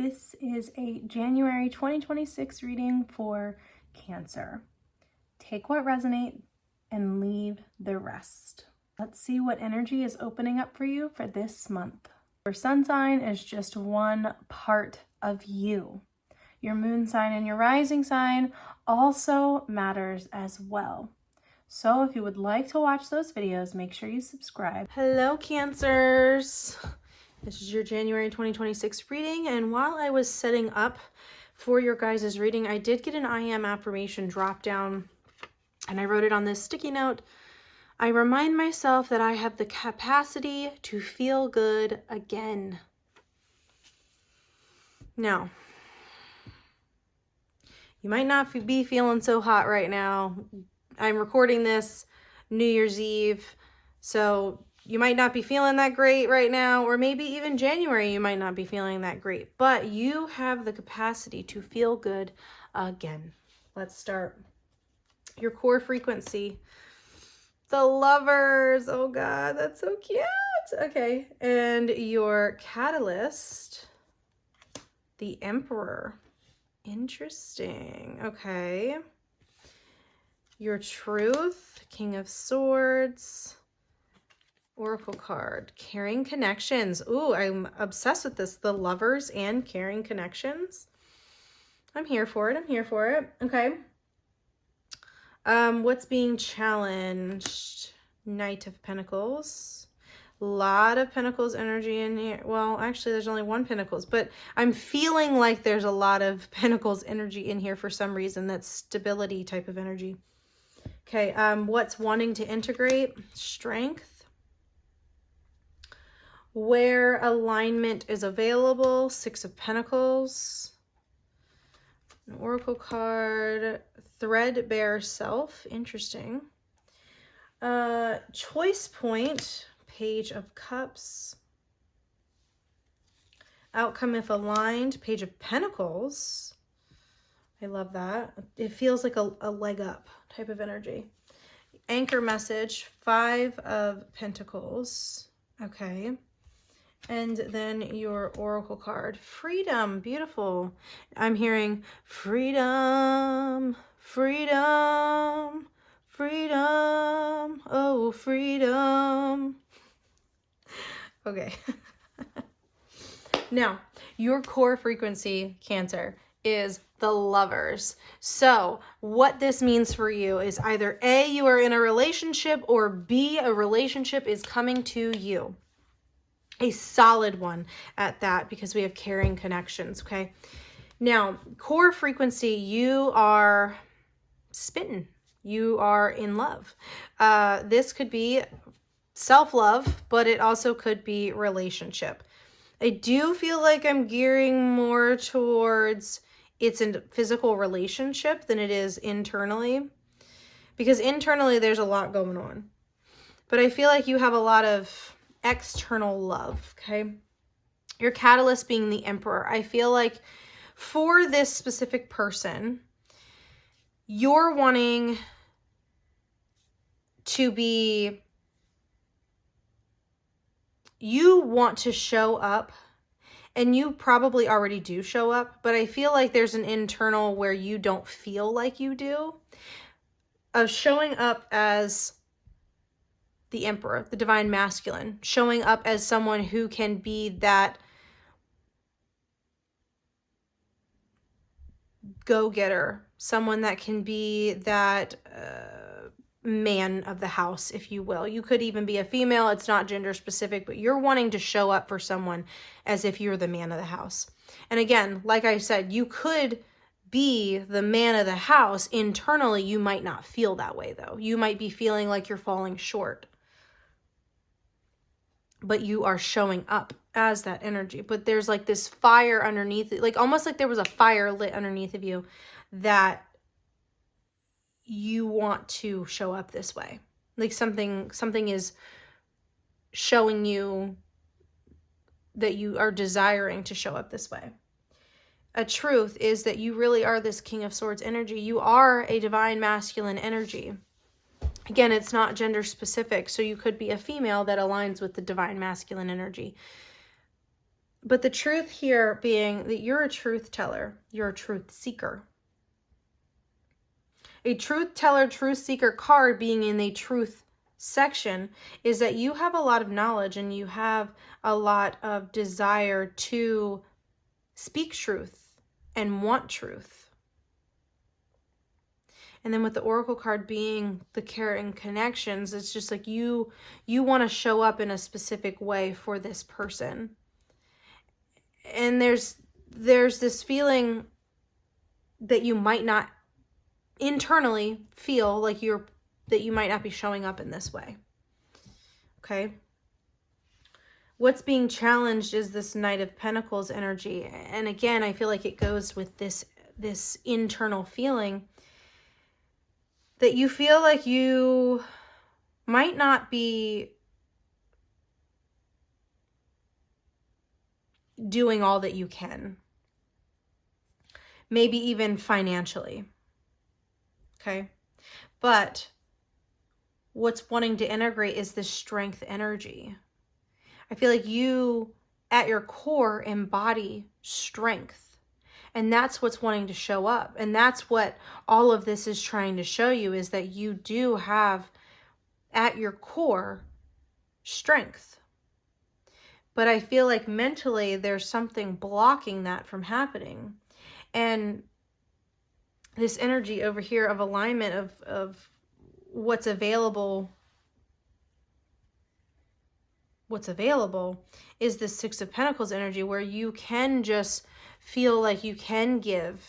This is a January 2026 reading for Cancer. Take what resonates and leave the rest. Let's see what energy is opening up for you for this month. Your sun sign is just one part of you. Your moon sign and your rising sign also matters as well. So if you would like to watch those videos, make sure you subscribe. Hello, Cancers. This is your January 2026 reading, and while I was setting up for your guys' reading, I did get an I am affirmation drop down, and I wrote it on this sticky note. I remind myself that I have the capacity to feel good again. Now, you might not be feeling so hot right now. I'm recording this New Year's Eve, so you might not be feeling that great right now, or maybe even January you might not be feeling that great, but you have the capacity to feel good again. Let's start. Your core frequency, the Lovers. Oh God, that's so cute. Okay, and your catalyst, the Emperor. Interesting. Okay. Your truth, King of Swords. Oracle card, caring connections. Ooh, I'm obsessed with this. The Lovers and caring connections. I'm here for it. I'm here for it. Okay. What's being challenged? Knight of Pentacles. A lot of Pentacles energy in here. Well, actually, there's only one Pentacles, but I'm feeling like there's a lot of Pentacles energy in here for some reason. That's stability type of energy. Okay. What's wanting to integrate? Strength. Where alignment is available, Six of Pentacles. An Oracle card, Threadbare Self, interesting. Choice point, Page of Cups. Outcome if aligned, Page of Pentacles. I love that. It feels like a leg up type of energy. Anchor message, Five of Pentacles. Okay. And then your Oracle card, Freedom. Beautiful. I'm hearing freedom, freedom, freedom. Oh, freedom. Okay. Now, your core frequency, Cancer, is the Lovers. So what this means for you is either A, you are in a relationship, or B, a relationship is coming to you. A solid one at that, because we have caring connections. Okay. Now, core frequency, you are spitting. You are in love. This could be self-love, but it also could be relationship. I do feel like I'm gearing more towards it's a physical relationship than it is internally, because internally there's a lot going on, but I feel like you have a lot of external love. Okay. Your catalyst being the Emperor. I feel like for this specific person, you're wanting to be, you want to show up, and you probably already do show up, but I feel like there's an internal where you don't feel like you do, of showing up as the Emperor, the divine masculine, showing up as someone who can be that go-getter, someone that can be that man of the house, if you will. You could even be a female. It's not gender specific, but you're wanting to show up for someone as if you're the man of the house. And again, like I said, you could be the man of the house. Internally, you might not feel that way, though. You might be feeling like you're falling short, but you are showing up as that energy. But there's like this fire underneath it, like almost like there was a fire lit underneath of you, that you want to show up this way. Like something is showing you that you are desiring to show up this way. A truth is that you really are this King of Swords energy. You are a divine masculine energy. Again, it's not gender specific, so you could be a female that aligns with the divine masculine energy. But the truth here being that you're a truth teller. You're a truth seeker. A truth teller, truth seeker card being in the truth section is that you have a lot of knowledge and you have a lot of desire to speak truth and want truth. And then with the Oracle card being the care and connections, it's just like you want to show up in a specific way for this person. And there's this feeling that you might not internally feel like that you might not be showing up in this way. Okay? What's being challenged is this Knight of Pentacles energy. And again, I feel like it goes with this internal feeling that you feel like you might not be doing all that you can. Maybe even financially. Okay? But what's wanting to integrate is this strength energy. I feel like you, at your core, embody strength. And that's what's wanting to show up. And that's what all of this is trying to show you, is that you do have, at your core, strength. But I feel like mentally there's something blocking that from happening. And this energy over here of alignment of what's available is the Six of Pentacles energy, where you can just feel like you can give,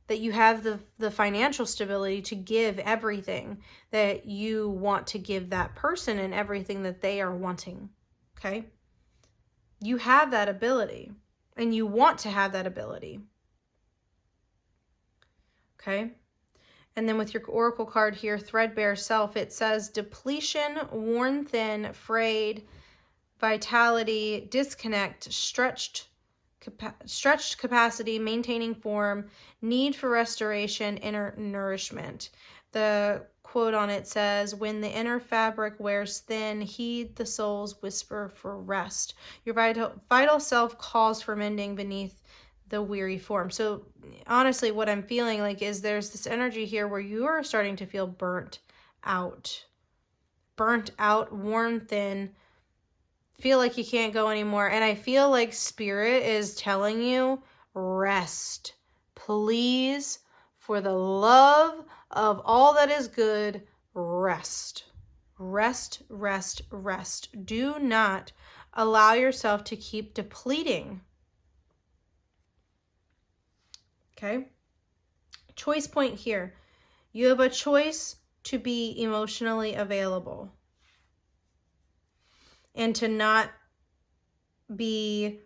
that you have the financial stability to give everything that you want to give that person and everything that they are wanting. Okay? You have that ability, and you want to have that ability. Okay? And then with your Oracle card here, Threadbare Self, it says depletion, worn thin, frayed, vitality, disconnect, stretched capacity, maintaining form, need for restoration, inner nourishment. The quote on it says, when the inner fabric wears thin, heed the soul's whisper for rest. Your vital self calls for mending beneath the weary form. So honestly, what I'm feeling like is there's this energy here where you are starting to feel burnt out, worn thin, feel like you can't go anymore. And I feel like Spirit is telling you, rest. Please, for the love of all that is good, rest. Rest, rest, rest. Do not allow yourself to keep depleting. Okay? Choice point here. You have a choice to be emotionally available and to not be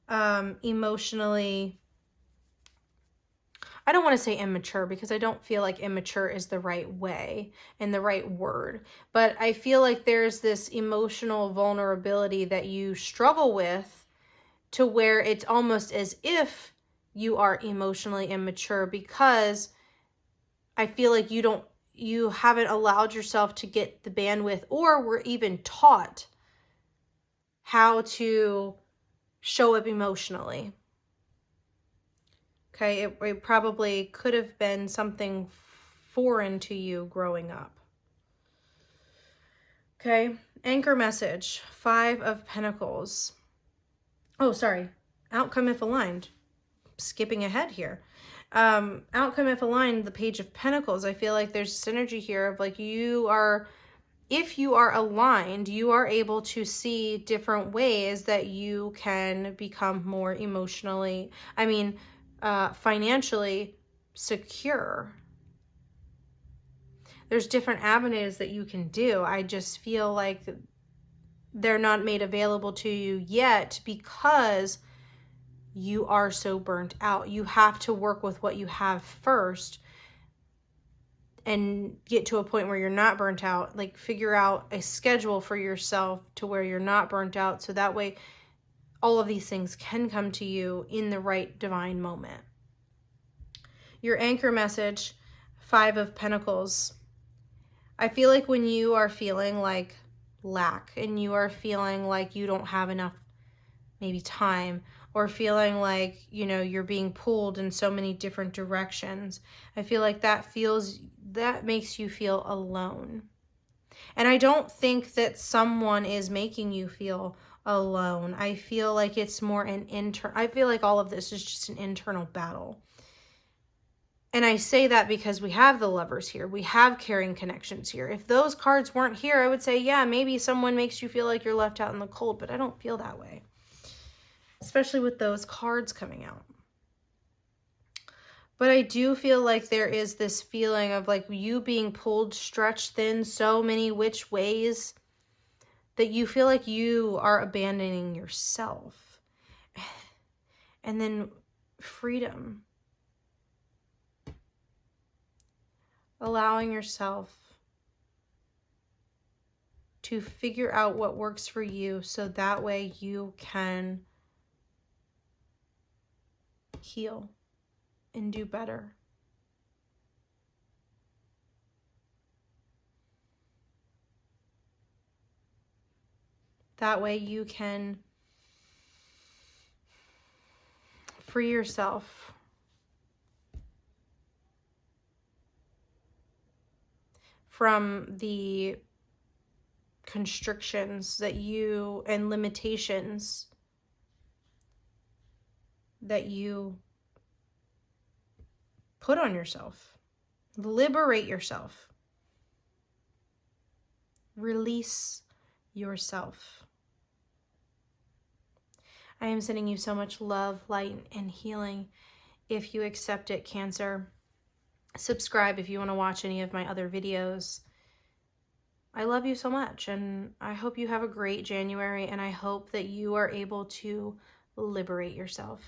emotionally, I don't want to say immature, because I don't feel like immature is the right way and the right word, but I feel like there's this emotional vulnerability that you struggle with, to where it's almost as if you are emotionally immature, because I feel like you haven't allowed yourself to get the bandwidth, or were even taught how to show up emotionally. Okay, it probably could have been something foreign to you growing up. Okay, anchor message, 5 of Pentacles. Oh, sorry, outcome if aligned. Skipping ahead here. Outcome if aligned, the Page of Pentacles. I feel like there's synergy here of like if you are aligned, you are able to see different ways that you can become more emotionally, financially secure. There's different avenues that you can do. I just feel like they're not made available to you yet, because you are so burnt out. You have to work with what you have first and get to a point where you're not burnt out. Like, figure out a schedule for yourself to where you're not burnt out, so that way all of these things can come to you in the right divine moment. Your anchor message, 5 of Pentacles. I feel like when you are feeling like lack and you are feeling like you don't have enough maybe time, or feeling like, you know, you're being pulled in so many different directions. I feel like that makes you feel alone. And I don't think that someone is making you feel alone. I feel like it's more I feel like all of this is just an internal battle. And I say that because we have the Lovers here. We have caring connections here. If those cards weren't here, I would say, yeah, maybe someone makes you feel like you're left out in the cold, but I don't feel that way. Especially with those cards coming out. But I do feel like there is this feeling of like you being pulled, stretched thin so many which ways that you feel like you are abandoning yourself. And then freedom. Allowing yourself to figure out what works for you so that way you can heal and do better. That way you can free yourself from the constrictions and limitations that you put on yourself. Liberate yourself. Release yourself. I am sending you so much love, light, and healing. If you accept it, Cancer, subscribe if you want to watch any of my other videos. I love you so much, and I hope you have a great January, and I hope that you are able to liberate yourself.